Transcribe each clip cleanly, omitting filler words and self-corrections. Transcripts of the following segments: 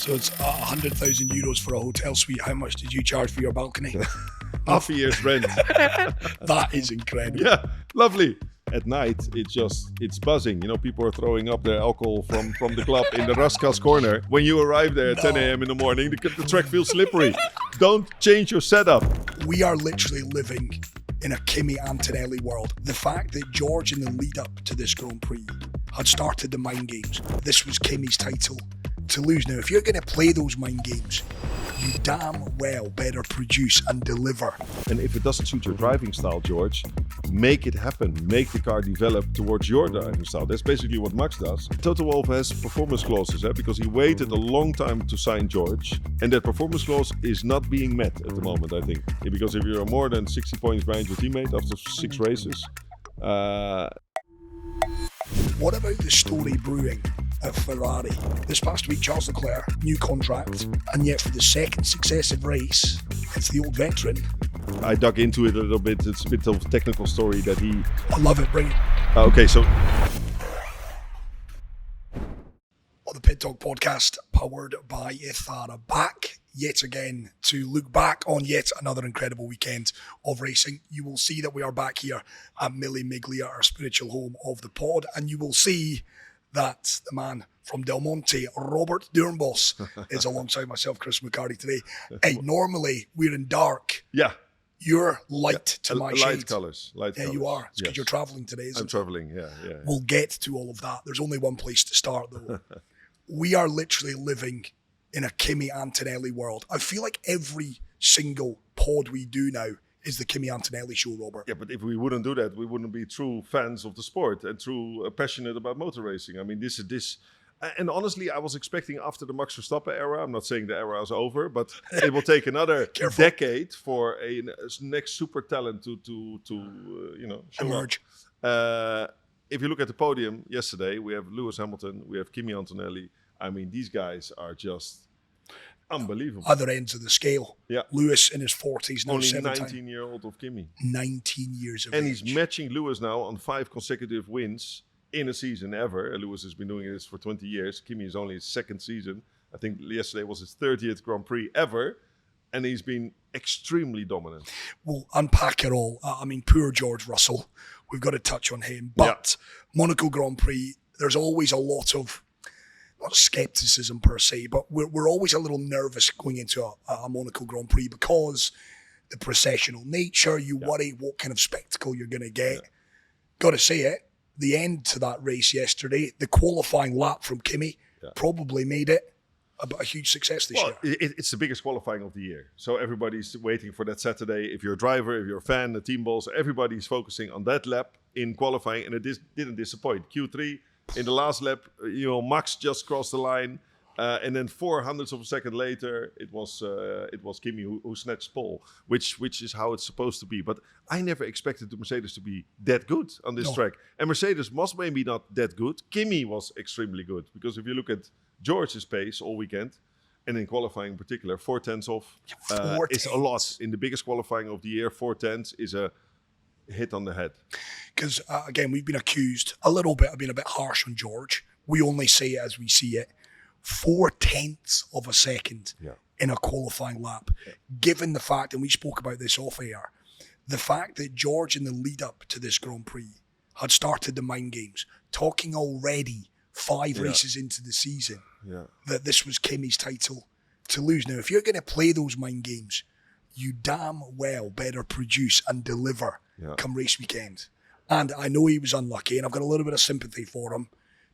So it's 100,000 euros for a hotel suite. How much did you charge for your balcony? Half a year's rent. That is incredible. Yeah, lovely. At night, it's buzzing. You know, people are throwing up their alcohol from the club in the Raskas corner. When you arrive there at 10 a.m. in the morning, the track feels slippery. Don't change your setup. We are literally living in a Kimi Antonelli world. The fact that George in the lead up to this Grand Prix had started the mind games. This was Kimi's title to lose. Now, if you're going to play those mind games, you damn well better produce and deliver. And if it doesn't suit your driving style, George, make it happen. Make the car develop towards your driving style. That's basically what Max does. Toto Wolff has performance clauses because he waited a long time to sign George. And that performance clause is not being met at the moment, I think. Because if you're more than 60 points behind your teammate after 6 races... What about the story brewing at Ferrari? This past week, Charles Leclerc, new contract, and yet for the second successive race, it's the old veteran. I dug into it a little bit. It's a bit of a technical story that he... I love it, bring it. Okay, so... On the Pit Talk podcast, powered by Ithara, back yet again to look back on yet another incredible weekend of racing. You will see that we are back here at Milli Miglia, our spiritual home of the pod, and you will see that the man from Del Monte, Robert Doornbos, is alongside myself, Chris McCarty, today. Hey, normally we're in dark. Yeah. You're light to my shade. Light colours. Yeah, you are. It's because you're travelling today, isn't it? I'm travelling, yeah. We'll get to all of that. There's only one place to start, though. We are literally living in a Kimi Antonelli world. I feel like every single pod we do now is the Kimi Antonelli show, Robert. Yeah, but if we wouldn't do that, we wouldn't be true fans of the sport and true passionate about motor racing. I mean, this. And honestly, I was expecting after the Max Verstappen era, I'm not saying the era is over, but it will take another decade for a next super talent to show emerge. If you look at the podium yesterday, we have Lewis Hamilton, we have Kimi Antonelli. I mean, these guys are just unbelievable. Other ends of the scale. Yeah. Lewis in his 40s now. Only 19-year-old of Kimi. 19 years of age. And he's matching Lewis now on 5 consecutive wins in a season ever. Lewis has been doing this for 20 years. Kimi is only his 2nd season. I think yesterday was his 30th Grand Prix ever. And he's been extremely dominant. We'll unpack it all. I mean, poor George Russell. We've got to touch on him. But Monaco Grand Prix, there's always a lot of, not skepticism per se, but we're always a little nervous going into a Monaco Grand Prix because the processional nature, you worry what kind of spectacle you're going to get. Got to say it, the end to that race yesterday, the qualifying lap from Kimi probably made it a huge success this year. It's the biggest qualifying of the year. So everybody's waiting for that Saturday. If you're a driver, if you're a fan, the team boss, everybody's focusing on that lap in qualifying, and it didn't disappoint. Q3, in the last lap, Max just crossed the line, and then 400ths of a second later, it was Kimi who snatched pole, which is how it's supposed to be. But I never expected the Mercedes to be that good on this track. And Mercedes was maybe not that good. Kimi was extremely good, because if you look at George's pace all weekend, and in qualifying in particular, 4/10 off is a lot. In the biggest qualifying of the year, 4/10 is a hit on the head. Because, again, we've been accused a little bit of being a bit harsh on George. We only say it as we see it. 4/10 of a second in a qualifying lap. Given the fact, and we spoke about this off air, the fact that George in the lead up to this Grand Prix had started the mind games, talking already 5 races into the season, that this was Kimi's title to lose. Now, if you're going to play those mind games, you damn well better produce and deliver come race weekend. And I know he was unlucky, and I've got a little bit of sympathy for him,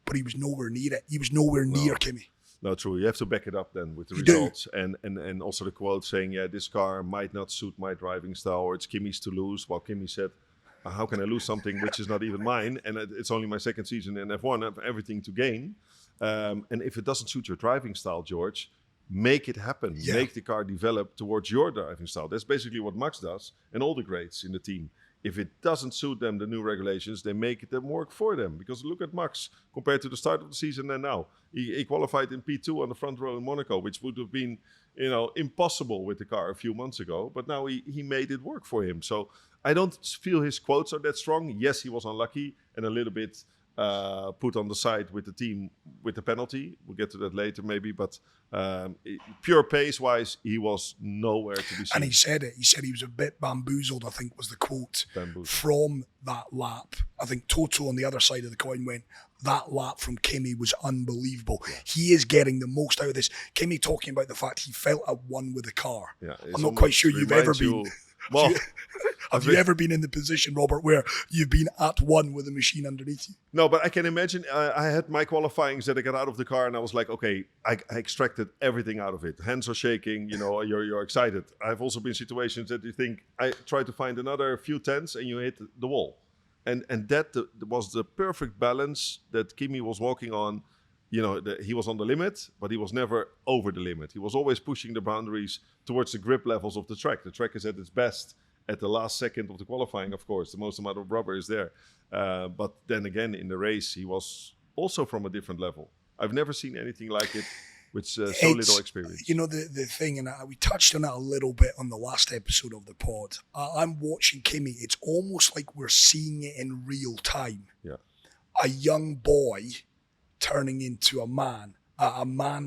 but he was nowhere near it. He was nowhere near Kimi. No, true. You have to back it up then with the results. And also the quote saying, this car might not suit my driving style, or it's Kimi's to lose, while Kimi said, how can I lose something which is not even mine? And it's only my 2nd season in F1. I have everything to gain. And if it doesn't suit your driving style, George, make it happen. Make the car develop towards your driving style. That's basically what Max does and all the greats in the team. If it doesn't suit them, the new regulations, they make them work for them. Because look at Max compared to the start of the season and now. He qualified in P2 on the front row in Monaco, which would have been, impossible with the car a few months ago. But now he made it work for him. So I don't feel his quotes are that strong. Yes, he was unlucky and a little bit put on the side with the team with the penalty. We'll get to that later maybe, but pure pace-wise, he was nowhere to be seen. And he said it. He said he was a bit bamboozled, I think was the quote, from that lap. I think Toto on the other side of the coin went, that lap from Kimi was unbelievable. Yeah. He is getting the most out of this. Kimi talking about the fact he felt at one with the car. Yeah, I'm not quite sure you've ever been... Well, have you ever been in the position, Robert, where you've been at one with a machine underneath you? No, but I can imagine. I had my qualifyings that I got out of the car, and I was like, okay, I extracted everything out of it. Hands are shaking, you're excited. I've also been in situations that you think, I try to find another few tenths, and you hit the wall. And that was the perfect balance that Kimi was walking on. He was on the limit, but he was never over the limit. He was always pushing the boundaries towards the grip levels of the track. The track is at its best at the last second of the qualifying, of course. The most amount of rubber is there. But then again, in the race, he was also from a different level. I've never seen anything like it with so little experience. The thing, and we touched on it a little bit on the last episode of the pod. I'm watching Kimi. It's almost like we're seeing it in real time. Yeah. A young boy turning into a man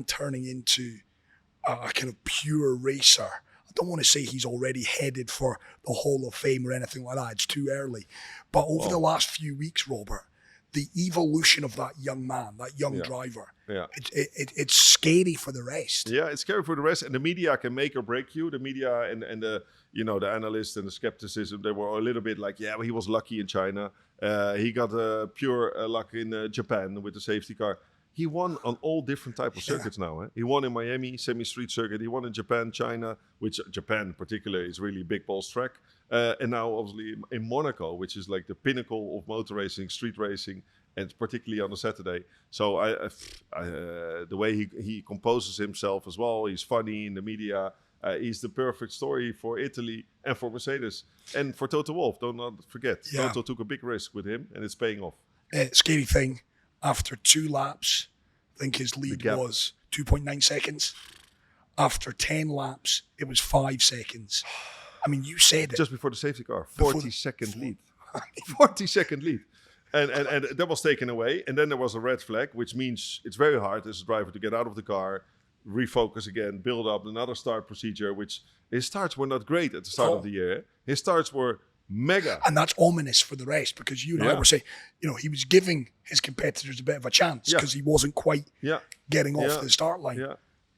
turning into a kind of pure racer. I don't want to say he's already headed for the Hall of Fame or anything like that. It's too early. But over the last few weeks, Robert, the evolution of that young man, that young driver, it's scary for the rest. Yeah, it's scary for the rest. And the media can make or break you. The media and the the analysts and the skepticism, they were a little bit like, well, he was lucky in China. He got pure luck in Japan with the safety car. He won on all different types of circuits now. Eh? He won in Miami, semi-street circuit. He won in Japan, China, which Japan in particular is really big balls track. And now obviously in Monaco, which is like the pinnacle of motor racing, street racing, and particularly on a Saturday. So the way he composes himself as well, he's funny in the media. He's the perfect story for Italy and for Mercedes. And for Toto Wolff, don't not forget. Yeah. Toto took a big risk with him, and it's paying off. Scary thing, after 2 laps, I think his lead was 2.9 seconds. After 10 laps, it was 5 seconds. I mean, you said it. Just before the safety car, 40-second lead. 40-second lead. And that was taken away. And then there was a red flag, which means it's very hard as a driver to get out of the car, refocus again, build up another start procedure, which his starts were not great at the start of the year. His starts were mega. And that's ominous for the rest, because you and I were saying, he was giving his competitors a bit of a chance because he wasn't quite getting off the start line. Yeah.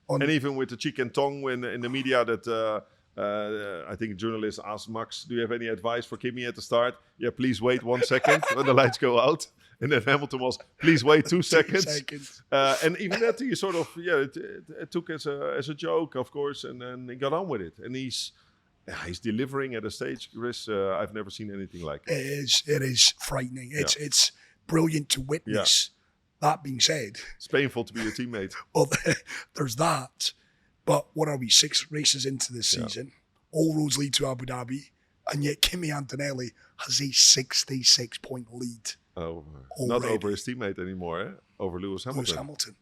And even with the cheek and tongue when in the media that I think a journalist asked Max, do you have any advice for Kimi at the start? Yeah, please wait 1 second when the lights go out. And then Hamilton was, please wait 2 seconds. And even that he sort of, it took as a joke, of course, and then he got on with it. And he's delivering at a stage, Chris, I've never seen anything like it. It is frightening. It's brilliant to witness. Yeah. That being said, it's painful to be a teammate. Well, there's that. But what are we, 6 races into this season? All roads lead to Abu Dhabi. And yet Kimi Antonelli has a 66-point lead. Not over his teammate anymore, eh? Over Lewis Hamilton.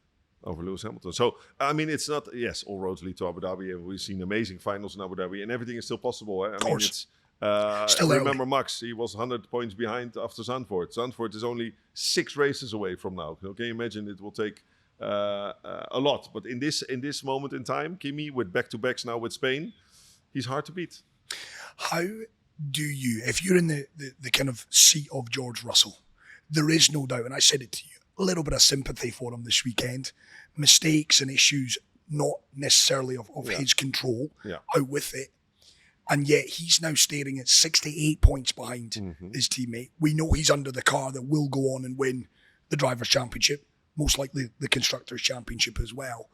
Over Lewis Hamilton. So, I mean, it's not, all roads lead to Abu Dhabi, and we've seen amazing finals in Abu Dhabi, and everything is still possible. Eh? I mean, it's, remember Max, he was 100 points behind after Zandvoort. Zandvoort is only 6 races away from now. Can you imagine it will take a lot? But in this moment in time, Kimi, with back-to-backs now with Spain, he's hard to beat. How do you, if you're in the kind of seat of George Russell, there is no doubt, and I said it to you, a little bit of sympathy for him this weekend. Mistakes and issues not necessarily of his control, out with it. And yet he's now staring at 68 points behind his teammate. We know he's under the car that will go on and win the Drivers' Championship, most likely the Constructors' Championship as well.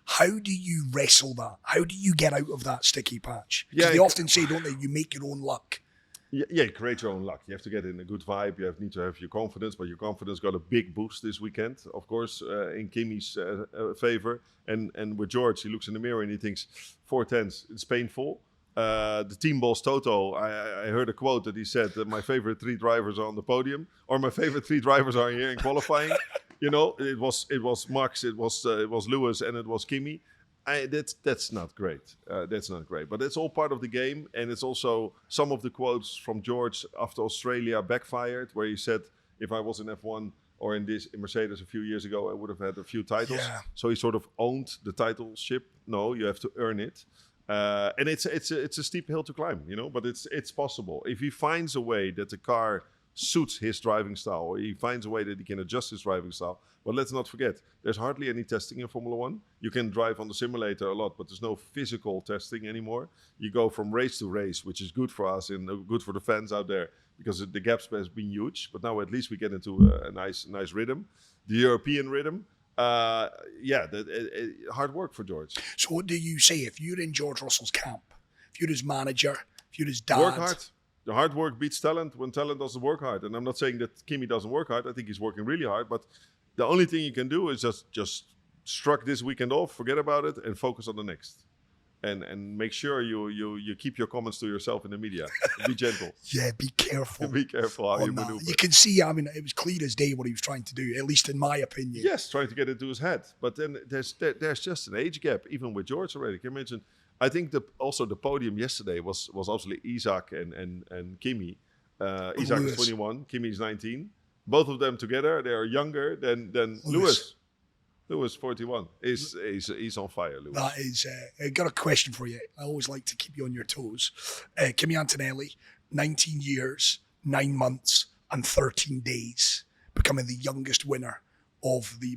How do you wrestle that? How do you get out of that sticky patch? Because they often say, don't they, you make your own luck. Yeah, create your own luck. You have to get in a good vibe. You need to have your confidence, but your confidence got a big boost this weekend, of course, in Kimi's favor. And with George, he looks in the mirror and he thinks, 4 tenths, it's painful. The team boss Toto, I heard a quote that he said that my favorite 3 drivers are on the podium, or my favorite 3 drivers are here in qualifying. It was Max, it was Lewis, and it was Kimi. That's not great. That's not great. But it's all part of the game. And it's also some of the quotes from George after Australia backfired, where he said, if I was in F1, or in Mercedes a few years ago, I would have had a few titles. Yeah. So he sort of owned the titleship. No, you have to earn it. And it's a steep hill to climb, you know, but it's possible. If he finds a way that the car suits his driving style, or he finds a way that he can adjust his driving style. But let's not forget, there's hardly any testing in Formula One. You can drive on the simulator a lot, but there's no physical testing anymore. You go from race to race, which is good for us and good for the fans out there, because the gaps has been huge. But now at least we get into a nice rhythm, the European rhythm. Hard work for George. So what do you say if you're in George Russell's camp? If you're his manager, if you're his dad? Work hard. The hard work beats talent when talent doesn't work hard. And I'm not saying that Kimi doesn't work hard. I think he's working really hard. But the only thing you can do is just struck this weekend off, forget about it, and focus on the next. And make sure you keep your comments to yourself in the media. Be gentle. Yeah, be careful. Be careful how you maneuver. You can see, I mean, it was clear as day what he was trying to do, at least in my opinion. Yes, trying to get into his head. But then there's just an age gap, even with George already. Can you imagine? I think also the podium yesterday was obviously Isaac and Kimi. Isaac is 21, Kimi is 19. Both of them together, they are younger than Lewis. Lewis 41. He's on fire, Lewis. That is, I got a question for you. I always like to keep you on your toes. Kimi Antonelli, 19 years, 9 months, and 13 days, becoming the youngest winner of the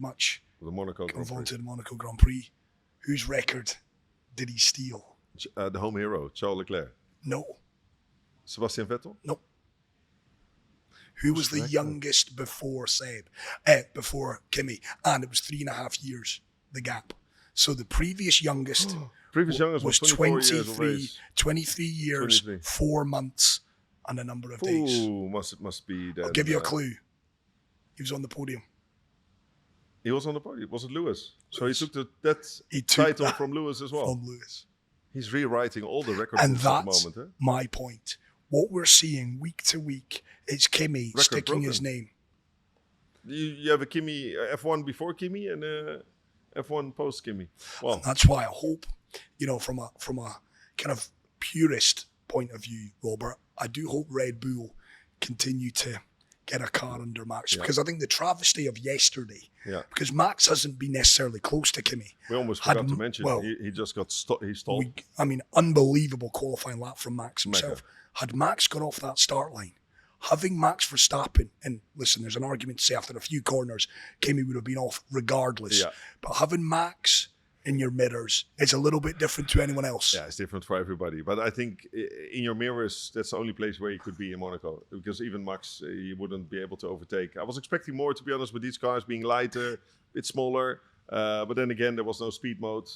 Monaco Grand Prix. Whose record did he steal? The home hero, Charles Leclerc. No. Sebastian Vettel? No. Who was the youngest before before Kimi? And it was 3.5 years, the gap. So the previous youngest was 23 years, 4 months, and a number of days. Ooh, must be that. I'll give you a clue. He was on the podium. He was on the podium. Was it Lewis? So he took that title from Lewis as well. From Lewis. He's rewriting all the records and at that's the moment. My point. What we're seeing week to week is Kimi sticking his name. You have a Kimi F1 before Kimi and F1 post Kimi. Well, and that's why I hope, you know, from a kind of purist point of view, Robert, I do hope Red Bull continue to get a car under Max, because I think the travesty of yesterday, because Max hasn't been necessarily close to Kimi. We almost forgot to mention, he just got he stalled. Unbelievable qualifying lap from Max himself. Had Max got off that start line, having Max Verstappen, and listen, there's an argument to say after a few corners, Kimi would have been off regardless. Yeah. But having Max in your mirrors is a little bit different to anyone else. Yeah, it's different for everybody. But I think in your mirrors, that's the only place where you could be in Monaco. Because even Max, you wouldn't be able to overtake. I was expecting more, to be honest, with these cars being lighter, a bit smaller. But then again, there was no speed mode.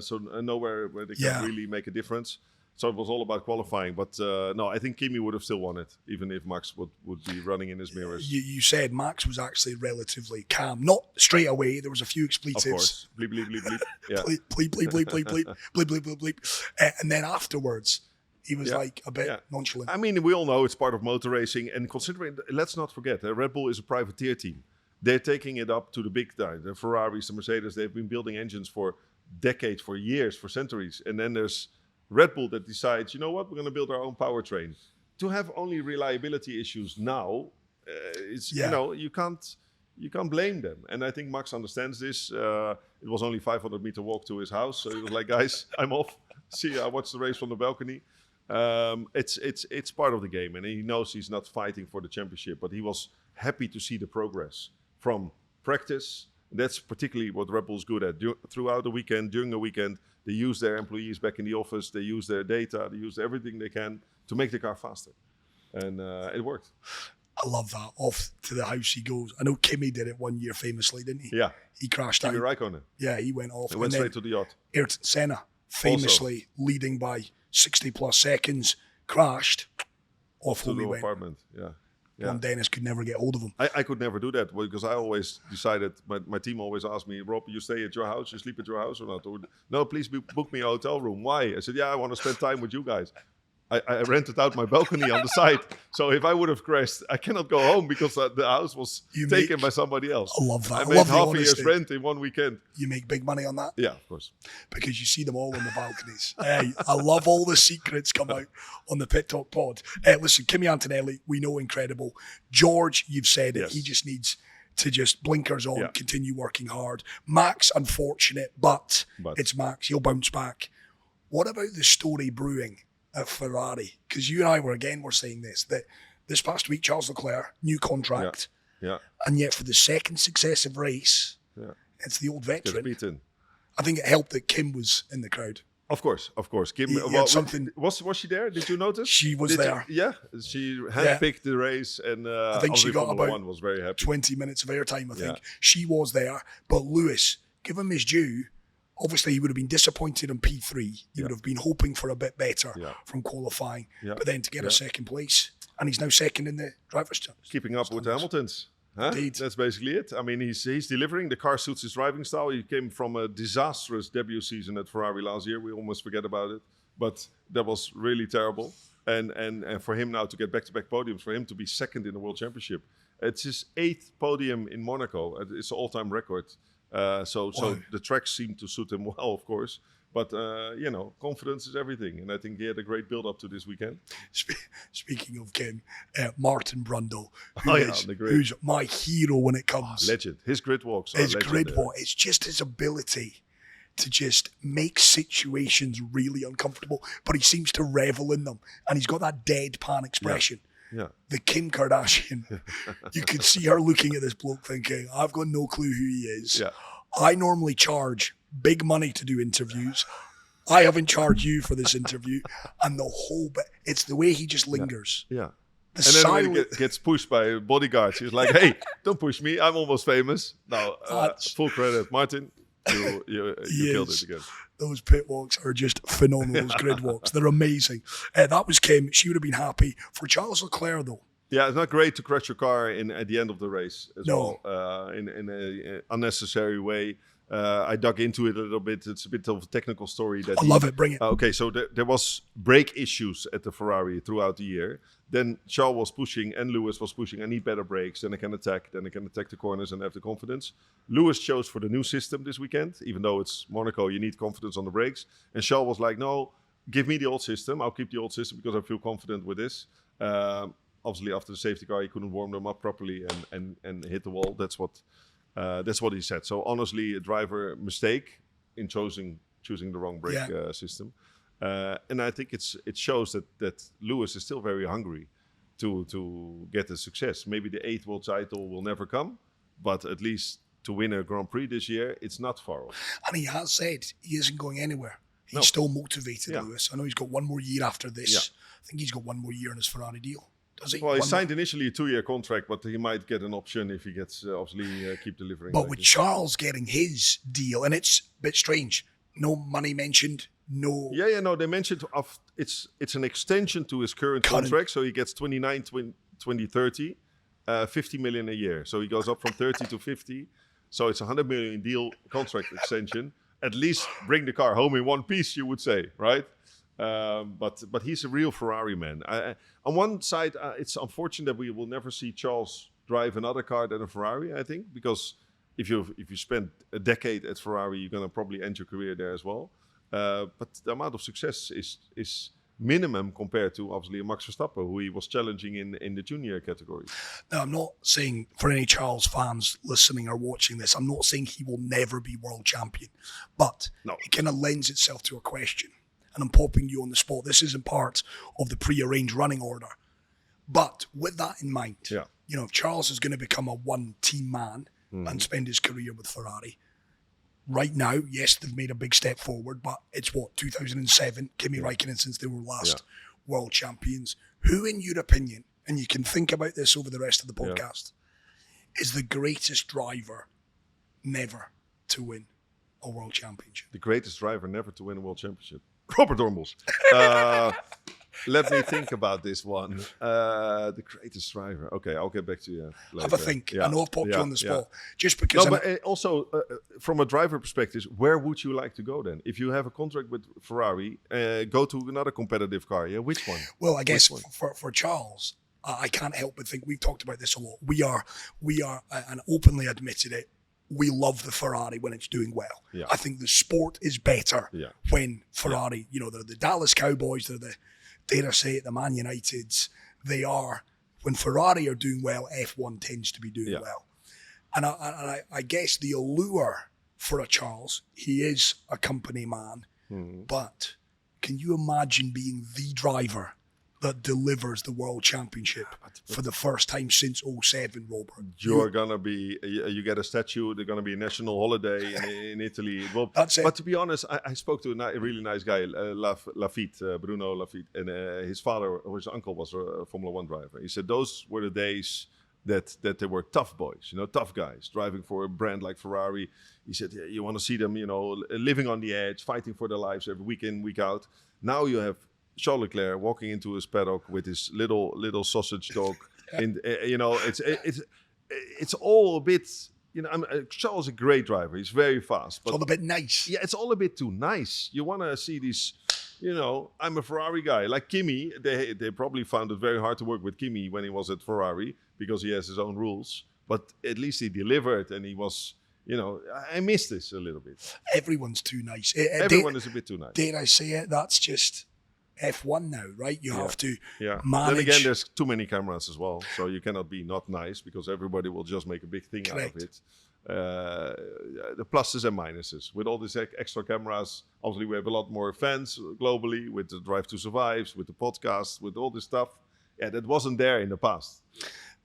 So nowhere where they can really make a difference. So it was all about qualifying. But no, I think Kimi would have still won it, even if Max would be running in his mirrors. You said Max was actually relatively calm. Not straight away. There was a few expletives. Of course. Bleep, bleep, bleep, bleep. Yeah. bleep, bleep, bleep, bleep, bleep, bleep, bleep, bleep, bleep, bleep. And then afterwards, he was like a bit nonchalant. I mean, we all know it's part of motor racing. And considering, let's not forget, Red Bull is a privateer team. They're taking it up to the big time. The Ferraris, the Mercedes, they've been building engines for decades, for years, for centuries. And then there's Red Bull that decides, you know what, we're going to build our own powertrain. To have only reliability issues now, you know, you can't blame them. And I think Max understands this. It was only 500-meter walk to his house, so he was like, guys, I'm off. See, I watched the race from the balcony. It's part of the game, and he knows he's not fighting for the championship, but he was happy to see the progress from practice. That's particularly what Red Bull's good at. Throughout the weekend, during the weekend, they use their employees back in the office. They use their data. They use everything they can to make the car faster. And it worked. I love that. Off to the house he goes. I know Kimi did it one year famously, didn't he? Yeah. He crashed out. Kimi Raikkonen. Yeah, he went off. He went straight to the yacht. Ayrton Senna, famously leading by 60-plus seconds, crashed. Off home he went. Apartment. Yeah. And Dennis could never get hold of him. I could never do that because I always decided, my team always asked me, Rob, you stay at your house, you sleep at your house or not? Or, no, please book me a hotel room. Why? I said, I want to spend time with you guys. I rented out my balcony on the side. So if I would have crashed, I cannot go home because the house was taken by somebody else. I love that. I I made love the half a honesty. year's rent in one weekend. You make big money on that? Yeah, of course. Because you see them all on the balconies. Hey, I love all the secrets come out on the Pit Talk pod. Listen, Kimi Antonelli, we know, incredible. George, you've said it. He just needs to just blinkers on, continue working hard. Max, unfortunate, but it's Max. He'll bounce back. What about the story brewing at Ferrari? Because you and I were saying this, that this past week, Charles Leclerc, new contract. Yeah. And yet for the second successive race, it's the old veteran. Gets beaten. I think it helped that Kim was in the crowd. Of course. Kim, something. Was she there? Did you notice? She was there. She handpicked the race, and I think she got about was very happy. 20 minutes of airtime. I think she was there. But Lewis, give him his due. Obviously, he would have been disappointed in P3. He would have been hoping for a bit better from qualifying, but then to get a second place, and he's now second in the drivers' championship. Keeping up with the Hamiltons. Huh? Indeed. That's basically it. I mean, he's delivering. The car suits his driving style. He came from a disastrous debut season at Ferrari last year. We almost forget about it, but that was really terrible. And for him now to get back-to-back podiums, for him to be second in the World Championship, it's his 8th podium in Monaco. It's an all-time record. So the tracks seem to suit him well, of course. But, confidence is everything. And I think he had a great build-up to this weekend. Speaking of Kim, Martin Brundle, who's my hero when it comes. Legend. His grid walks are His legendary. grid walk. It's just his ability to just make situations really uncomfortable. But he seems to revel in them. And he's got that deadpan expression. Yeah. The Kim Kardashian. You could see her looking at this bloke thinking, I've got no clue who he is. Yeah. I normally charge big money to do interviews. I haven't charged you for this interview. And the whole bit, it's the way he just lingers. Yeah. The and then when he gets pushed by bodyguards, he's like, hey, don't push me. I'm almost famous. Now, full credit. Martin, you killed it again. Those pit walks are just phenomenal, those grid walks. They're amazing. That was Kim. She would have been happy. For Charles Leclerc, though. Yeah, it's not great to crash your car at the end of the race as well, in an unnecessary way. I dug into it a little bit. It's a bit of a technical story. I love it. Bring it. Okay, so there was brake issues at the Ferrari throughout the year. Then Charles was pushing and Lewis was pushing. I need better brakes. Then I can attack. Then I can attack the corners and have the confidence. Lewis chose for the new system this weekend. Even though it's Monaco, you need confidence on the brakes. And Charles was like, no, give me the old system. I'll keep the old system because I feel confident with this. Obviously, after the safety car, he couldn't warm them up properly and hit the wall. That's what he said. So honestly, a driver mistake in choosing the wrong brake system. And I think it shows that Lewis is still very hungry to get the success. Maybe the 8th world title will never come, but at least to win a Grand Prix this year, it's not far off. And he has said he isn't going anywhere. He's still motivated, Lewis. I know he's got one more year after this. Yeah. I think he's got one more year in his Ferrari deal. Does he? Well, he signed initially a 2-year contract, but he might get an option if he gets, keep delivering. But with Charles getting his deal, and it's a bit strange, no money mentioned, no... No, they mentioned it's an extension to his current contract, so he gets 2030, 50 million a year. So he goes up from 30 to 50, so it's a 100 million deal contract extension. At least bring the car home in one piece, you would say, right? But he's a real Ferrari man. On one side, it's unfortunate that we will never see Charles drive another car than a Ferrari, I think, because if you spend a decade at Ferrari, you're going to probably end your career there as well. But the amount of success is minimum compared to, obviously, a Max Verstappen, who he was challenging in the junior category. Now, I'm not saying, for any Charles fans listening or watching this, I'm not saying he will never be world champion. But it kind of lends itself to a question. And I'm popping you on the spot. This isn't part of the pre-arranged running order. But with that in mind, if Charles is going to become a one-team man and spend his career with Ferrari, right now, yes, they've made a big step forward, but it's 2007, Kimi Räikkönen since they were last world champions. Who, in your opinion, and you can think about this over the rest of the podcast, is the greatest driver never to win a world championship? The greatest driver never to win a world championship? Robert Doornbos. Let me think about this one. The greatest driver. Okay, I'll get back to you later. Have a think. Yeah. I know I've popped you on the spot. Yeah. Just because... No, but also, from a driver perspective, where would you like to go then? If you have a contract with Ferrari, go to another competitive car. Yeah, which one? Well, I guess for Charles, I can't help but think, we've talked about this a lot. We are, and openly admitted it, we love the Ferrari when it's doing well. Yeah. I think the sport is better when Ferrari, they're the Dallas Cowboys, they're the, dare I say it, the Man Uniteds. They are, when Ferrari are doing well, F1 tends to be doing well. And I guess the allure for a Charles, he is a company man, but can you imagine being the driver that delivers the World Championship for the first time since 2007, Robert? You're going to be, you get a statue, they're going to be a national holiday in Italy. Well, that's it. But to be honest, I spoke to a really nice guy, Lafitte, Bruno Lafitte, and his father, or his uncle was a Formula One driver. He said those were the days that they were tough boys, tough guys, driving for a brand like Ferrari. He said, you want to see them, living on the edge, fighting for their lives every week in, week out. Now you have Charles Leclerc walking into his paddock with his little sausage dog. And it's all a bit. Charles is a great driver. He's very fast. But it's all a bit nice. Yeah, it's all a bit too nice. You want to see these. I'm a Ferrari guy. Like Kimi, they probably found it very hard to work with Kimi when he was at Ferrari because he has his own rules. But at least he delivered, and he was. I miss this a little bit. Everyone's too nice. Everyone is a bit too nice. Dare I say it? That's just F1 now, right? You have to manage. Then again, there's too many cameras as well, so you cannot be not nice because everybody will just make a big thing out of it. The pluses and minuses. With all these extra cameras, obviously we have a lot more fans globally with the Drive to Survive, with the podcast, with all this stuff. Yeah, that wasn't there in the past.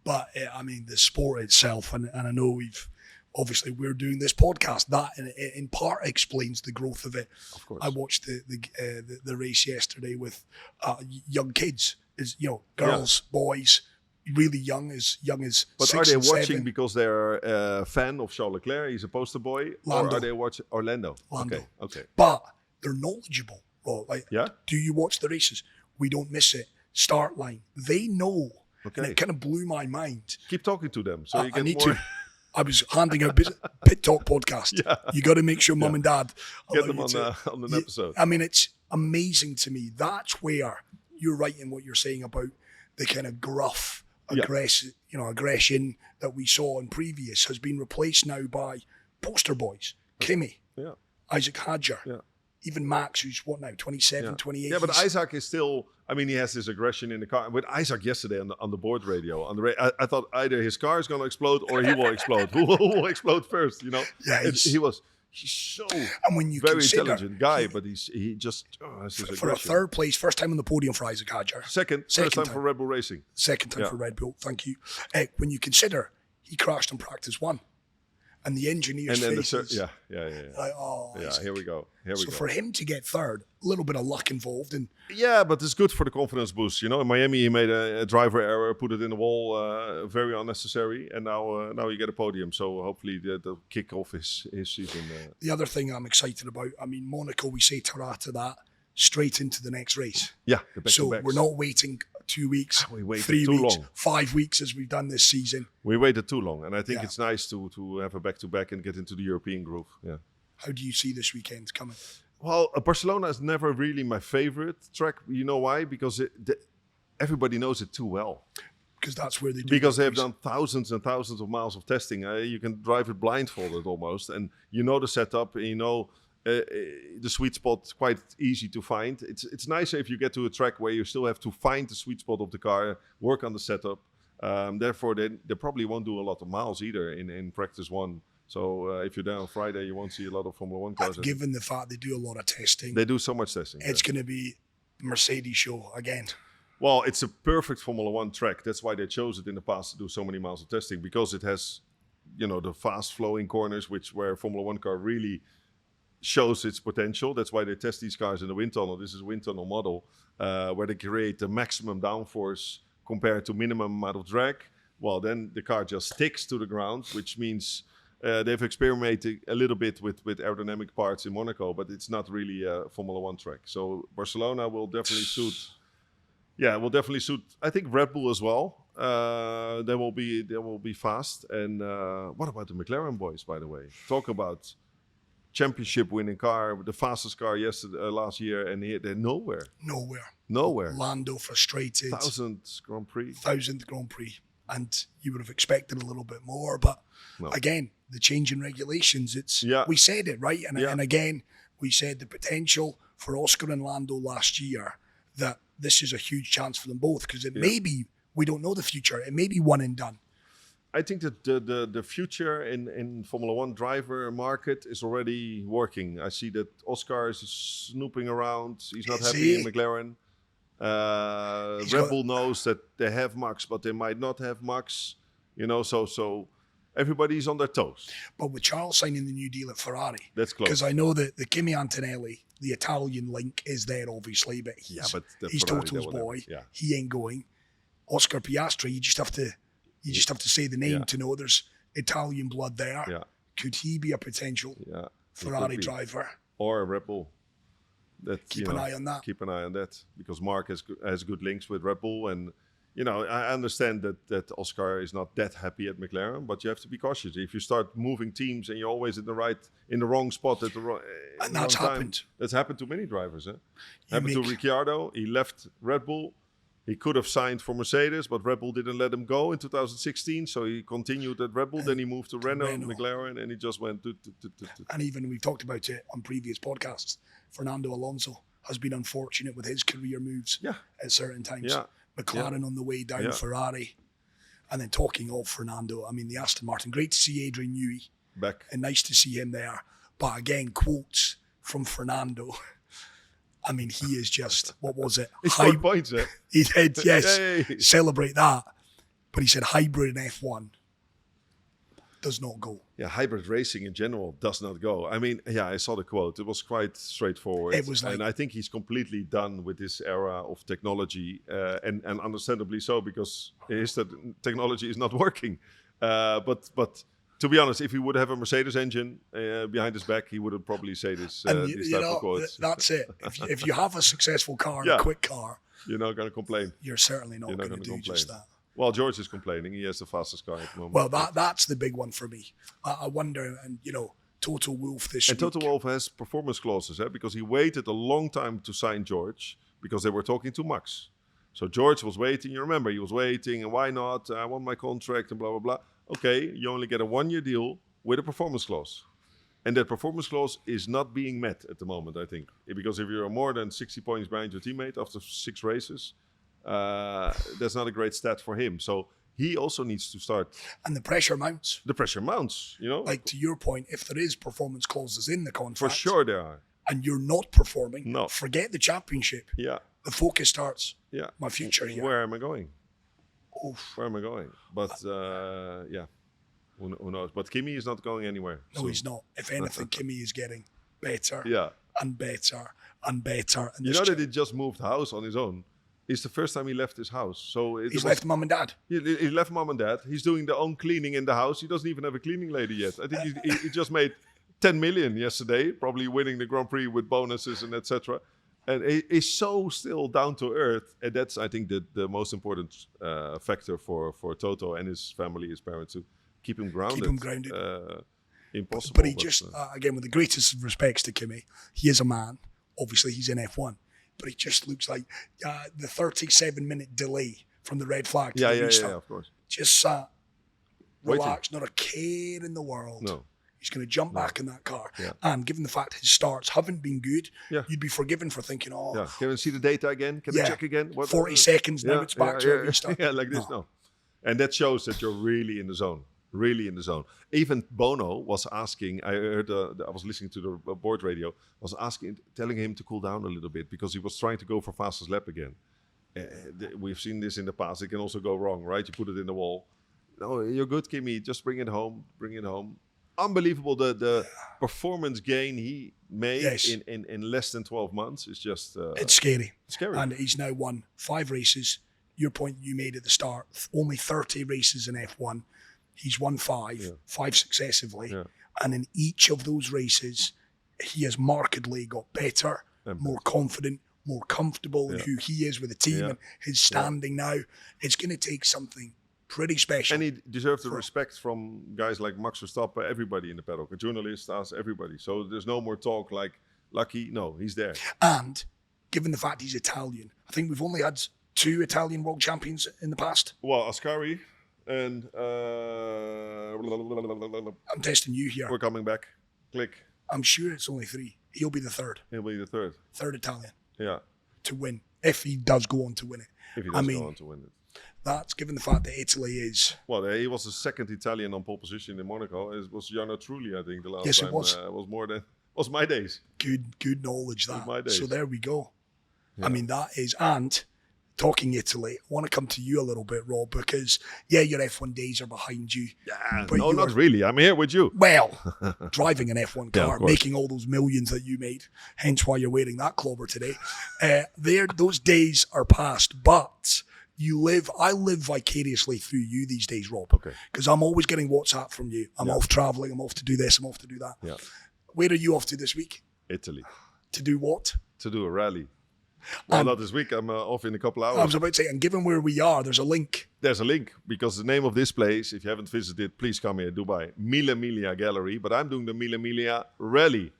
But, the sport itself, and I know obviously we're doing this podcast, that in part explains the growth of it. Of course. I watched the race yesterday with young kids, girls, boys, really young as But 6 are they and watching 7. because they're a fan of Charles Leclerc? He's a poster boy. Lando. Or are they watching Orlando? Lando. Okay. But they're knowledgeable. Well, yeah? Do you watch the races? We don't miss it. Start line. They know. Okay. And it kind of blew my mind. Keep talking to them so you get I need more... to. I was handing out Pit Talk podcast. Yeah. You got to make sure mum and dad get them on an episode. It's amazing to me. That's where you're right in what you're saying about the kind of gruff aggression that we saw in previous has been replaced now by poster boys. Kimi, Isaac Hadjar, even Max, who's what now, 27, 28. Yeah, but Isaac is still. He has this aggression in the car. With Isaac yesterday on the board radio, I thought either his car is going to explode or he will explode. Who will explode first? Yeah, he's so and when you very intelligent guy, but he just has this for a third place, first time on the podium for Isaac Hadjar. Second first time for Red Bull Racing. Second time for Red Bull. Thank you. When you consider he crashed in practice 1. And the engineer's faces. Like, here we go. So for him to get third, a little bit of luck involved. Yeah, but it's good for the confidence boost. In Miami, he made a driver error, put it in the wall, very unnecessary. And now you get a podium. So hopefully they'll kick off his season. The other thing I'm excited about, Monaco, we say ta-ra to that, straight into the next race. Yeah, so we're not waiting 2 weeks, 3 weeks, 5 weeks as we've done this season. We waited too long, and I think it's nice to have a back-to-back and get into the European groove. Yeah. How do you see this weekend coming? Well, Barcelona is never really my favorite track. You know why? Because everybody knows it too well. Because that's where they do. Because they have done thousands and thousands of miles of testing. You can drive it blindfolded almost, and you know the setup, and the sweet spot quite easy to find. It's nicer if you get to a track where you still have to find the sweet spot of the car, work on the setup. Therefore, they probably won't do a lot of miles either in practice 1. So if you're there on Friday, you won't see a lot of Formula 1 cars. Given the fact they do a lot of testing. They do so much testing. It's going to be Mercedes show again. Well, it's a perfect Formula 1 track. That's why they chose it in the past to do so many miles of testing, because it has, the fast flowing corners, where Formula 1 car really shows its potential. That's why they test these cars in the wind tunnel. This is a wind tunnel model where they create the maximum downforce compared to minimum amount of drag. Well, then the car just sticks to the ground, which means they've experimented a little bit with aerodynamic parts in Monaco, but it's not really a Formula 1 track. So Barcelona will definitely suit Yeah, it will definitely suit. I think Red Bull as well. They will be fast. And what about the McLaren boys? By the way, talk about championship-winning car, the fastest car last year, and they're nowhere. Nowhere. Lando frustrated. 1000th Grand Prix. 1000th Grand Prix, and you would have expected a little bit more. But again, the change in regulations. We said it right, and again, we said the potential for Oscar and Lando last year, that this is a huge chance for them both, because it may be, we don't know the future, it may be one and done. I think that the future in Formula One driver market is already working. I see that Oscar is snooping around. He's not happy in McLaren. Red Bull knows that they have Max, but they might not have Max. So everybody's on their toes. But with Charles signing the new deal at Ferrari, that's close. Because I know that the Kimi Antonelli, the Italian link, is there obviously, but he's Toto's boy. Yeah. He ain't going. Oscar Piastri, you just have to say the name to know there's Italian blood there. Yeah. Could he be a potential Ferrari driver or a Red Bull? Keep an eye on that. Keep an eye on that, because Mark has good links with Red Bull, and I understand that Oscar is not that happy at McLaren, but you have to be cautious. If you start moving teams and you're always in the wrong spot at the wrong and that's happened. Time, that's happened to many drivers. Happened to Ricciardo. He left Red Bull. He could have signed for Mercedes, but Red Bull didn't let him go in 2016. So he continued at Red Bull. Then he moved to Renault, McLaren, and he just went. And even we've talked about it on previous podcasts. Fernando Alonso has been unfortunate with his career moves at certain times. Yeah. McLaren on the way down, Ferrari. And then talking of Fernando, I mean, the Aston Martin. Great to see Adrian Newey back. And nice to see him there. But again, quotes from Fernando. I mean, he is just, what was it? He scored points, eh? He did, yes. Hey. Celebrate that. But he said hybrid in F1 does not go. Yeah, hybrid racing in general does not go. I mean, I saw the quote. It was quite straightforward. It was and I think he's completely done with this era of technology, and understandably so, because his technology is not working. But to be honest, if he would have a Mercedes engine behind his back, he would have probably say this type of quotes. That's it. If you have a successful car, a quick car, you're not going to complain. You're certainly not going to do just that. Well, George is complaining. He has the fastest car at the moment. Well, that's the big one for me. I wonder, and Toto Wolff this week. And Toto Wolff has performance clauses, because he waited a long time to sign George, because they were talking to Max. So George was waiting. You remember, he was waiting, and why not? I want my contract and blah, blah, blah. Okay, you only get a 1-year deal with a performance clause. And that performance clause is not being met at the moment, I think. Because if you're more than 60 points behind your teammate after 6 races, that's not a great stat for him. So he also needs to start. And the pressure mounts. Like to your point, if there is performance clauses in the contract. For sure there are. And you're not performing, forget the championship. Yeah. The focus starts. Yeah. My future here. Where am I going? Oof. Where am I going? But who knows? But Kimi is not going anywhere. No, he's not. If anything, Kimi is getting better and better and better. And that he just moved house on his own. It's the first time he left his house. So he's left mum and dad. He left mum and dad. He's doing their own cleaning in the house. He doesn't even have a cleaning lady yet. I think he just made 10 million yesterday, probably winning the Grand Prix with bonuses and etc. And he's so still down to earth. And that's, I think, the most important factor for Toto and his family, his parents, to keep him grounded. Impossible. But he again, with the greatest of respects to Kimi, he is a man. Obviously, he's in F1. But it just looks like the 37-minute delay from the red flag to the restart. Yeah, of course. Just sat, relaxed, not a care in the world. No. He's going to jump back in that car. Yeah. And given the fact his starts haven't been good, you'd be forgiven for thinking, can we see the data again? Can I check again? 40 seconds, now it's back to a restart. Yeah, like this, no. And that shows that you're really in the zone. Really in the zone. Even Bono was asking, I heard, I was listening to the board radio, was telling him to cool down a little bit, because he was trying to go for fastest lap again. We've seen this in the past. It can also go wrong, right? You put it in the wall. No, you're good, Kimi. Just bring it home. Unbelievable. The performance gain he made in less than 12 months is just... it's scary. Scary. And he's now won 5 races. Your point you made at the start, only 30 races in F1. He's won 5 successively. Yeah. And in each of those races, he has markedly got better, more confident, more comfortable in who he is with the team and his standing now. It's going to take something pretty special. And he deserves the respect from guys like Max Verstappen, everybody in the paddock, a journalist, us, everybody. So there's no more talk like, lucky, no, he's there. And given the fact he's Italian, I think we've only had 2 Italian world champions in the past. Well, Ascari and... I'm testing you here. We're coming back. Click. I'm sure it's only 3. He'll be the third. He'll be the third. Third Italian. Yeah. To win, if he does go on to win it. If he does go on to win it. That's given the fact that Italy is... Well, he was the second Italian on pole position in Monaco. It was Jarno Trulli, I think, the last yes, time. It was. Was more than... was my days. Good knowledge, that. Was my days. So there we go. Yeah. I mean, that is... And talking Italy, I want to come to you a little bit, Rob, because, your F1 days are behind you. Yeah, no, not really. I'm here with you. Well, driving an F1 car, Yeah, making all those millions that you made, hence why you're wearing that clobber today. Those days are past, but I live vicariously through you these days, Rob. Okay. Because I'm always getting WhatsApp from you. I'm off traveling, I'm off to do this, I'm off to do that. Yeah. Where are you off to this week? Italy. To do what? To do a rally. Well, not this week. I'm off in a couple hours. I was about to say, and given where we are, there's a link. There's a link, because the name of this place, if you haven't visited, please come here, Dubai. Mille Miglia Gallery, but I'm doing the Mille Miglia Rally.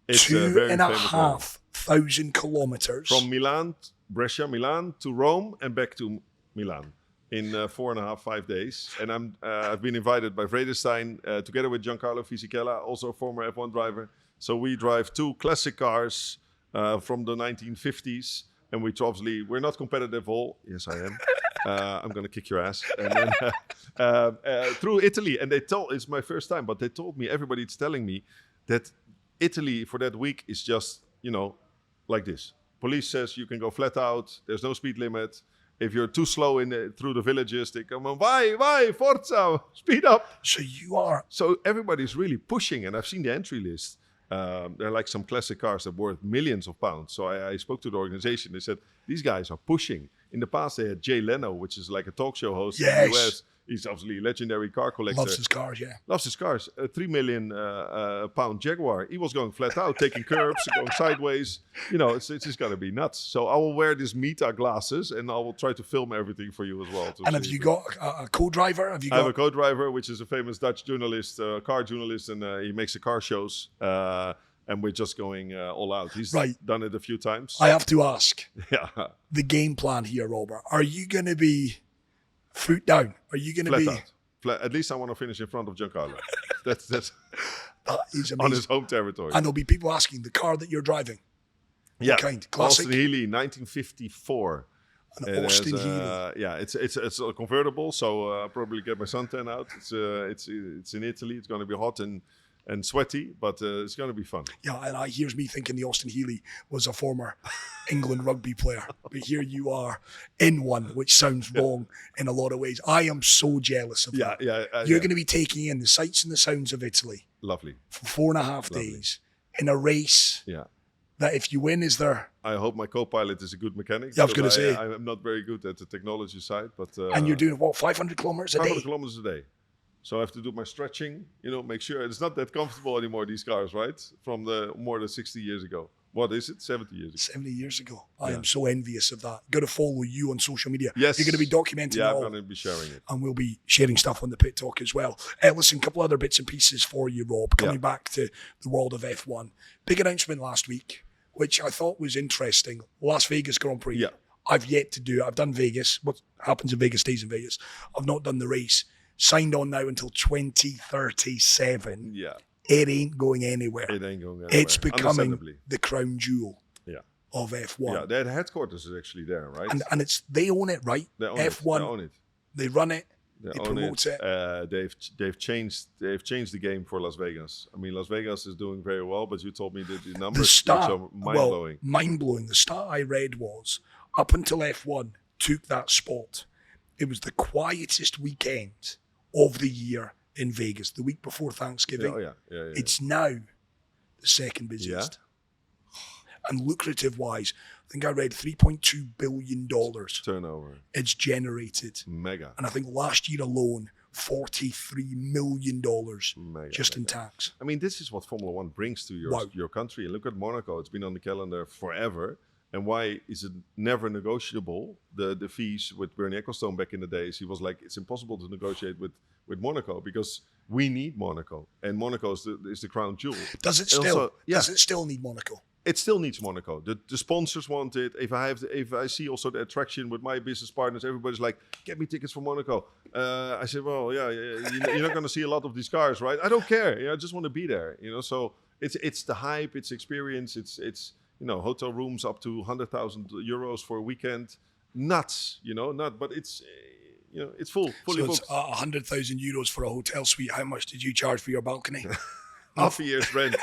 It's 2,500 kilometers. From Milan, Brescia, Milan, to Rome and back to Milan in 4.5, 5 days. And I've been invited by Vredestein, together with Giancarlo Fisichella, also a former F1 driver. So we drive 2 classic cars from the 1950s, and we're not competitive all. Yes, I am. I'm going to kick your ass. And then, through Italy, and it's my first time, but they told me, everybody's telling me that Italy for that week is just, like this. Police says you can go flat out. There's no speed limit. If you're too slow through the villages, they come on, vai, forza, speed up. So everybody's really pushing, and I've seen the entry list. There are like some classic cars that are worth millions of pounds. So I spoke to the organization. They said, these guys are pushing. In the past, they had Jay Leno, which is like a talk show host in the US. He's obviously a legendary car collector. Loves his cars, yeah. Loves his cars. A 3 million pound Jaguar. He was going flat out, taking curbs, going sideways. It's just got to be nuts. So I will wear these Meta glasses, and I will try to film everything for you as well. And have you got a co-driver? I have a co-driver, which is a famous Dutch journalist, car journalist, and he makes the car shows. And we're just going all out. He's done it a few times. I have to ask. Yeah. The game plan here, Robert. Are you going to be foot down? Are you going to be... Flat. At least I want to finish in front of Giancarlo. That's that is amazing. On his home territory. And there'll be people asking, the car that you're driving? Yeah. What kind? Classic? Austin Healey, 1954. An Austin Healey. Yeah, it's a convertible, so I'll probably get my suntan out. It's in Italy. It's going to be hot and sweaty, but it's going to be fun. Yeah, and here's me thinking the Austin Healey was a former England rugby player. But here you are in one, which sounds wrong in a lot of ways. I am so jealous of that. You're going to be taking in the sights and the sounds of Italy. Lovely. For 4.5 days in a race. Yeah. That if you win, is there... I hope my co-pilot is a good mechanic. Yeah, I was going to say. I'm not very good at the technology side, but... and you're doing, 500 kilometers a day? 500 kilometers a day. So I have to do my stretching, make sure it's not that comfortable anymore, these cars, right? From the more than 60 years ago. What is it? 70 years ago. 70 years ago. I am so envious of that. Got to follow you on social media. Yes. You're going to be documenting it all. I'm going to be sharing it. And we'll be sharing stuff on the Pit Talk as well. Listen, a couple other bits and pieces for you, Rob. Coming back to the world of F1. Big announcement last week, which I thought was interesting. Las Vegas Grand Prix. Yeah. I've yet to do it. I've done Vegas. What happens in Vegas stays in Vegas. I've not done the race. Signed on now until 2037. Yeah. It ain't going anywhere. It's becoming the crown jewel of F1. Yeah, their headquarters is actually there, right? And they own it, right? They own F1. They own it. They run it. They promote it. They've changed the game for Las Vegas. I mean, Las Vegas is doing very well, but you told me that the numbers are mind-blowing. Mind-blowing. The stat I read was, up until F1 took that spot, it was the quietest weekend of the year in Vegas, the week before Thanksgiving. Yeah. It's now the second busiest. And lucrative-wise, I think I read $3.2 billion turnover. It's generated. Mega. And I think last year alone, $43 million just in tax. I mean, this is what Formula One brings to your country. And look at Monaco. It's been on the calendar forever. And why is it never negotiable? The fees with Bernie Ecclestone back in the days, he was like, it's impossible to negotiate with Monaco because we need Monaco, and Monaco is the crown jewel. Does it still? Also, does it still need Monaco? It still needs Monaco. The sponsors want it. If I see also the attraction with my business partners, everybody's like, get me tickets for Monaco. I said, well, yeah, you're not going to see a lot of these cars, right? I don't care. I just want to be there. So it's the hype, it's experience, it's hotel rooms up to 100,000 euros for a weekend. Nuts, but it's. It's fully booked. It's 100,000 euros for a hotel suite. How much did you charge for your balcony? Half a year's rent.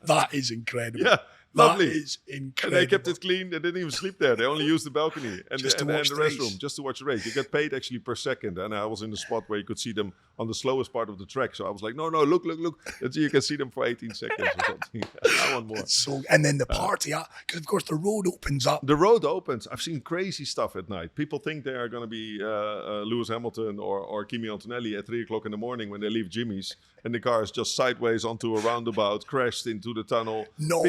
That is incredible. Yeah, lovely. That is incredible. And they kept it clean. They didn't even sleep there. They only used the balcony and the restroom just to watch the race. You get paid actually per second. And I was in the spot where you could see them on the slowest part of the track. So I was like, no, look. You can see them for 18 seconds or something. I want more. And then the party, because of course the road opens up. The road opens. I've seen crazy stuff at night. People think they are going to be Lewis Hamilton or Kimi Antonelli at 3 o'clock in the morning when they leave Jimmy's. And the car is just sideways onto a roundabout, crashed into the tunnel. No.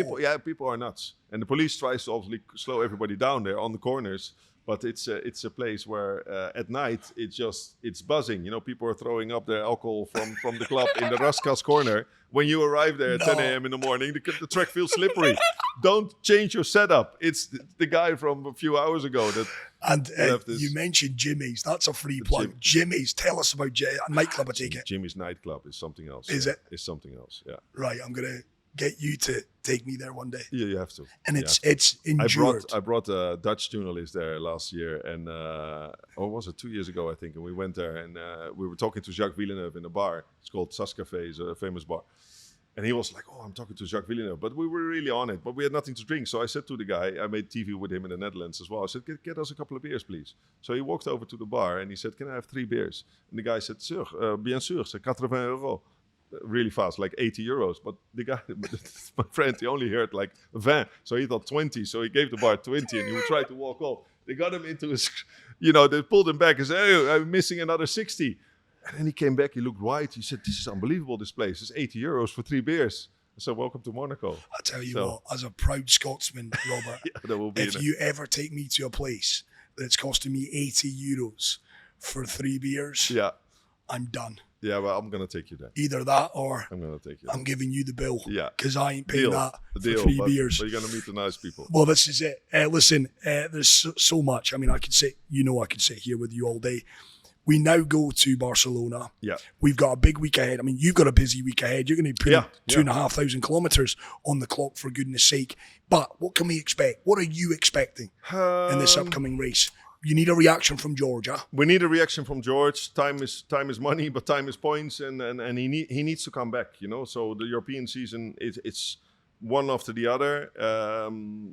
People are nuts. And the police tries to obviously slow everybody down there on the corners. But it's a place where at night it's buzzing. People are throwing up their alcohol from the club in the Raskas corner. When you arrive there at 10 a.m. in the morning, the track feels slippery. Don't change your setup. It's the guy from a few hours ago that. And you mentioned Jimmy's. That's a free plug. Jimmy's. Tell us about a nightclub. I take it. Jimmy's nightclub is something else. Is it? It's something else. Yeah. Right. I'm gonna get you to take me there one day. Yeah, you have to. And it's endured. I brought a Dutch journalist there last year, and or was it 2 years ago, I think? And we went there, and we were talking to Jacques Villeneuve in a bar. It's called Sas Café, it's a famous bar. And he was like, oh, I'm talking to Jacques Villeneuve. But we were really on it, but we had nothing to drink. So I said to the guy, I made TV with him in the Netherlands as well. I said, get us a couple of beers, please. So he walked over to the bar, and he said, can I have 3 beers? And the guy said, bien sûr, c'est 80 euros. Really fast, like 80 euros. But the guy, my friend, he only heard like 20. So he thought 20. So he gave the bar 20 and he tried to walk off. They got him into his, they pulled him back and said, hey, I'm missing another 60. And then he came back, he looked white. He said, this is unbelievable, this place. It's 80 euros for 3 beers. So welcome to Monaco. I tell you what, as a proud Scotsman, Robert, if you ever take me to a place that's costing me 80 euros for 3 beers, I'm done. Yeah, well, I'm going to take you there. Either that or I'm going to take you. I'm giving you the bill. Yeah. Because I ain't paying that for 3 beers. But you're going to meet the nice people. Well, this is it. Listen, there's so much. I mean, I could sit here with you all day. We now go to Barcelona. Yeah. We've got a big week ahead. I mean, you've got a busy week ahead. You're going to put 2,500 kilometres on the clock, for goodness sake. But what can we expect? What are you expecting in this upcoming race? You need a reaction from George, huh? We need a reaction from George. Time is money, but time is points, and he needs to come back. So the European season it's one after the other.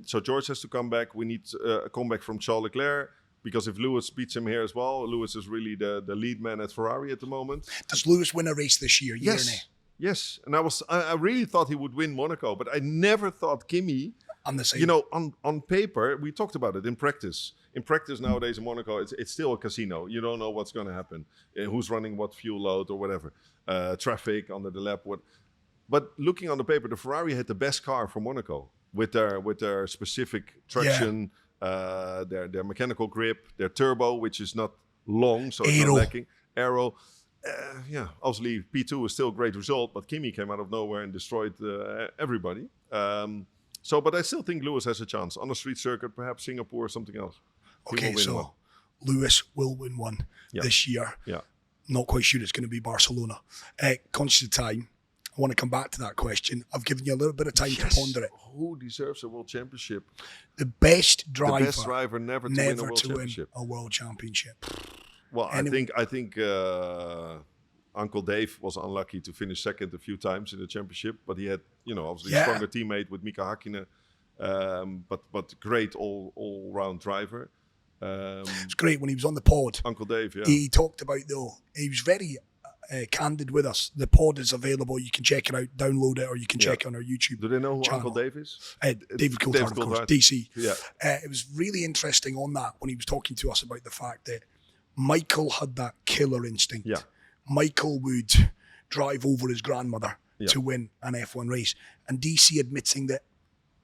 So George has to come back. We need a comeback from Charles Leclerc, because if Lewis beats him here as well, Lewis is really the lead man at Ferrari at the moment. Does Lewis win a race this year? Yes. And I really thought he would win Monaco, but I never thought Kimi. I'm the same. On paper, we talked about it in practice. In practice nowadays in Monaco, it's still a casino. You don't know what's going to happen, who's running what fuel load or whatever, traffic under the lap. But looking on the paper, the Ferrari had the best car for Monaco with their specific traction, their mechanical grip, their turbo, which is not long, so it's not lacking. Aero. Obviously P2 is still a great result, but Kimi came out of nowhere and destroyed everybody. But I still think Lewis has a chance on a street circuit, perhaps Singapore or something else. Okay, so Lewis will win one this year. Yeah. Not quite sure it's going to be Barcelona. Conscious of time, I want to come back to that question. I've given you a little bit of time to ponder it. Who deserves a world championship? The best driver never to win a world championship. A world championship. Well, anyway. I think Uncle Dave was unlucky to finish second a few times in the championship, but he had, obviously a stronger teammate with Mika Hakkinen, but great all-round driver. It's great when he was on the pod. Uncle Dave, He talked about, he was very candid with us. The pod is available. You can check it out, download it, or you can check it on our YouTube Do they know who channel. Uncle Dave is? David Coulthard, of course, DC. Yeah. It was really interesting on that when he was talking to us about the fact that Michael had that killer instinct. Yeah. Michael would drive over his grandmother to win an F1 race. And DC admitting that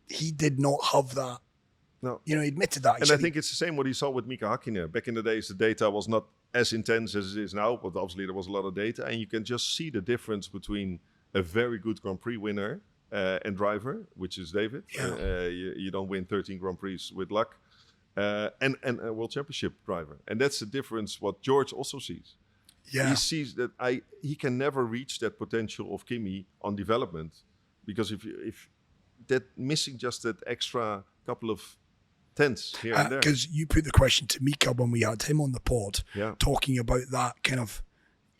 he did not have that No. You know, he admitted that. And I think it's the same what he saw with Mika Hakkinen. Back in the days, the data was not as intense as it is now, but obviously there was a lot of data, and you can just see the difference between a very good Grand Prix winner and driver, which is David. Yeah. You don't win 13 Grand Prix with luck, and a World Championship driver. And that's the difference what George also sees. Yeah. He sees that he can never reach that potential of Kimi on development, because if that missing just that extra couple of tenths here and there. Because you put the question to Mika when we had him on the pod, talking about that kind of,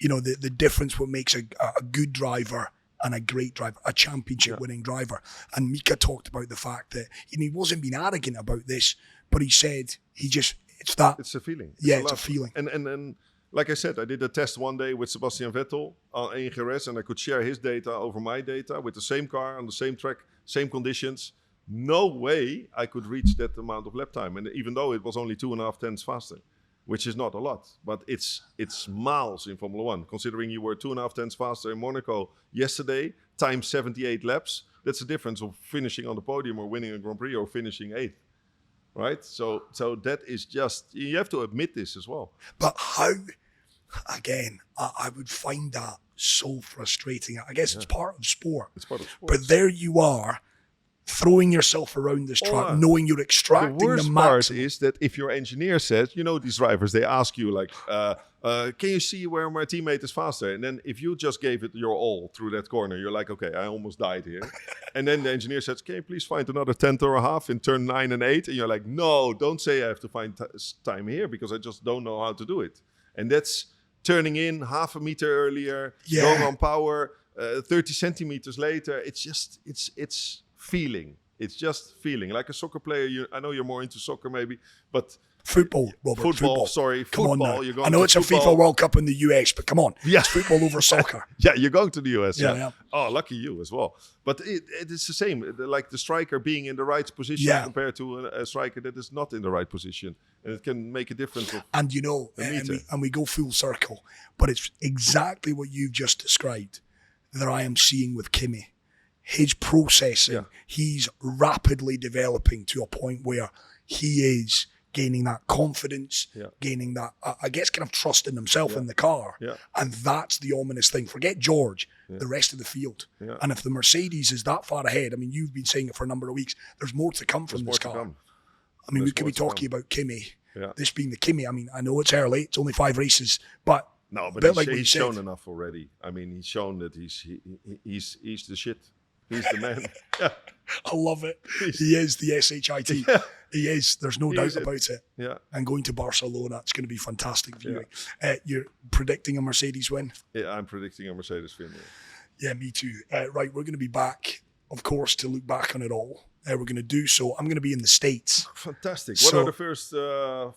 you know, the difference what makes a good driver and a great driver, a championship winning driver. And Mika talked about the fact that, you know, he wasn't being arrogant about this, but he said it's a feeling. It's a feeling. And like I said, I did a test one day with Sebastian Vettel in Jerez, and I could share his data over my data with the same car on the same track, same conditions. No way I could reach that amount of lap time. And even though it was only 2.5 tenths faster, which is not a lot, but it's miles in Formula One. Considering you were 2.5 tenths faster in Monaco yesterday, times 78 laps, that's the difference of finishing on the podium or winning a Grand Prix or finishing 8th. Right? So that is just, you have to admit this as well. But how, again, I would find that so frustrating. I guess it's part of sport. It's part of sport. But there you are, throwing yourself around this track, knowing you're extracting the maximum. The worst part is that if your engineer says, you know, these drivers, they ask you like, can you see where my teammate is faster? And then if you just gave it your all through that corner, you're like, okay, I almost died here. And then the engineer says, can you please find another 10th or a half in turn 9 and 8? And you're like, no, don't say I have to find time here, because I just don't know how to do it. And that's turning in half a meter earlier, going on power, 30 centimeters later. It's just, it's feeling. It's just feeling. Like a soccer player, I know you're more into soccer maybe, but Football, Robert. Football. Come on now. You're going I know it's football. a FIFA World Cup in the US, but come on. It's football over soccer. Yeah, you're going to the US. Yeah. Oh, lucky you as well. But it's the same. Like the striker being in the right position compared to a striker that is not in the right position. And it can make a difference. And you know, and we go full circle, but it's exactly what you've just described that I am seeing with Kimi. His processing, he's rapidly developing to a point where he is gaining that confidence, gaining that, I guess, kind of trust in himself in the car. And that's the ominous thing. Forget George, the rest of the field. And if the Mercedes is that far ahead, I mean, you've been saying it for a number of weeks, there's more to come from this car. I mean, we could be talking about Kimi, this being the Kimi. I mean, I know it's early, it's only 5 races, but... No, but he's shown enough already. I mean, he's shown that he's the shit. He's the man. I love it. He is the SHIT. He is. There's no doubt about it. And going to Barcelona, it's going to be fantastic viewing. You're predicting a Mercedes win? Yeah, I'm predicting a Mercedes win. Yeah, me too. Right, we're going to be back, of course, to look back on it all. We're going to do so. I'm going to be in the States. Fantastic. What are the first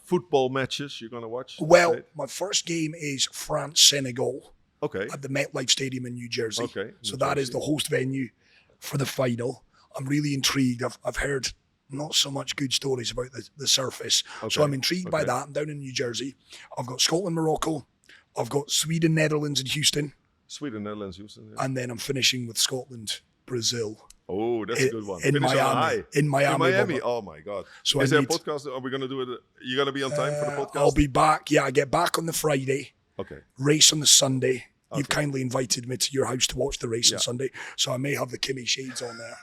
football matches you're going to watch? Well, my first game is France-Senegal. Okay. At the MetLife Stadium in New Jersey. Okay. So that is the host venue for the final. I'm really intrigued. I've heard not so much good stories about the surface. So I'm intrigued by that. I'm down in New Jersey. I've got Scotland, Morocco. I've got Sweden, Netherlands and Houston. Sweden, Netherlands, Houston. Yeah. And then I'm finishing with Scotland, Brazil. Oh, that's a good one. In Miami. In Miami. Oh my God. So is there a podcast? Are we going to do it? You're going to be on time for the podcast? I'll be back. Yeah, I get back on the Friday. Okay. Race on the Sunday. You've kindly invited me to your house to watch the race on Sunday, so I may have the Kimi shades on there.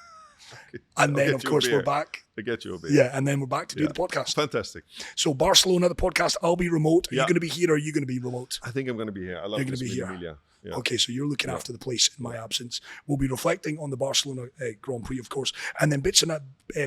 And then, of course, we're back. I get you a beer. Yeah, and then we're back to do the podcast. Fantastic. So Barcelona, the podcast, I'll be remote. Are you going to be here or are you going to be remote? I think I'm going to be here. I love You're going to be here. Emilia. Yeah. Okay, so you're looking after the place in my absence. We'll be reflecting on the Barcelona Grand Prix, of course, and then bits and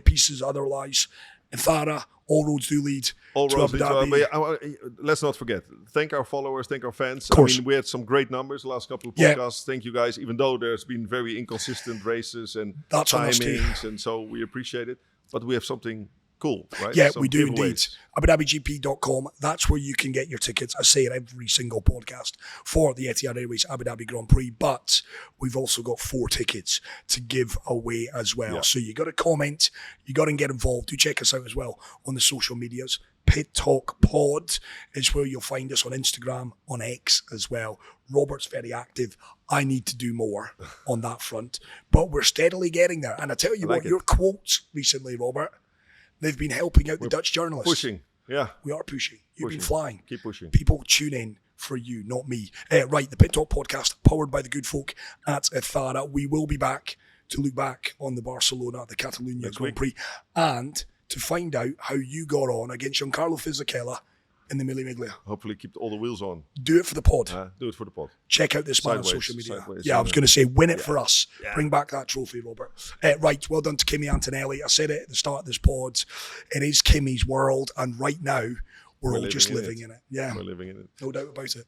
pieces otherwise. In Thara, all roads do lead all to roads Abu Dhabi. But let's not forget, thank our followers, thank our fans. Of course. I mean, we had some great numbers the last couple of podcasts. Thank you guys, even though there's been very inconsistent races and timings, and so we appreciate it. But we have something cool, right? Yeah, some we do indeed. giveaways. AbuDhabiGP.com. That's where you can get your tickets. I say it every single podcast for the Etihad Airways Abu Dhabi Grand Prix, but we've also got 4 tickets to give away as well. Yeah. So you got to comment, you got to get involved. Do check us out as well on the social medias. Pit Talk Pod is where you'll find us on Instagram, on X as well. Robert's very active. I need to do more on that front, but we're steadily getting there. And I tell you what, your quotes recently, Robert, They've been helping out the Dutch journalists. Pushing. Yeah. We are pushing. You've Pushing. been flying. Keep pushing. People tune in for you, not me. Right, the Pit Talk podcast, powered by the good folk at Ethara. We will be back to look back on the Barcelona, the Catalunya Grand Prix, and to find out how you got on against Giancarlo Fisichella in the Mille Miglia. Hopefully keep all the wheels on. Do it for the pod. Do it for the pod. Check out this man on Sideways, social media. sideways, Yeah, I was going to say, win it for us. Yeah. Bring back that trophy, Robert. Right, well done to Kimi Antonelli. I said it at the start of this pod. It is Kimi's world, and right now, we're all just living in it. Yeah. We're living in it. No doubt about it.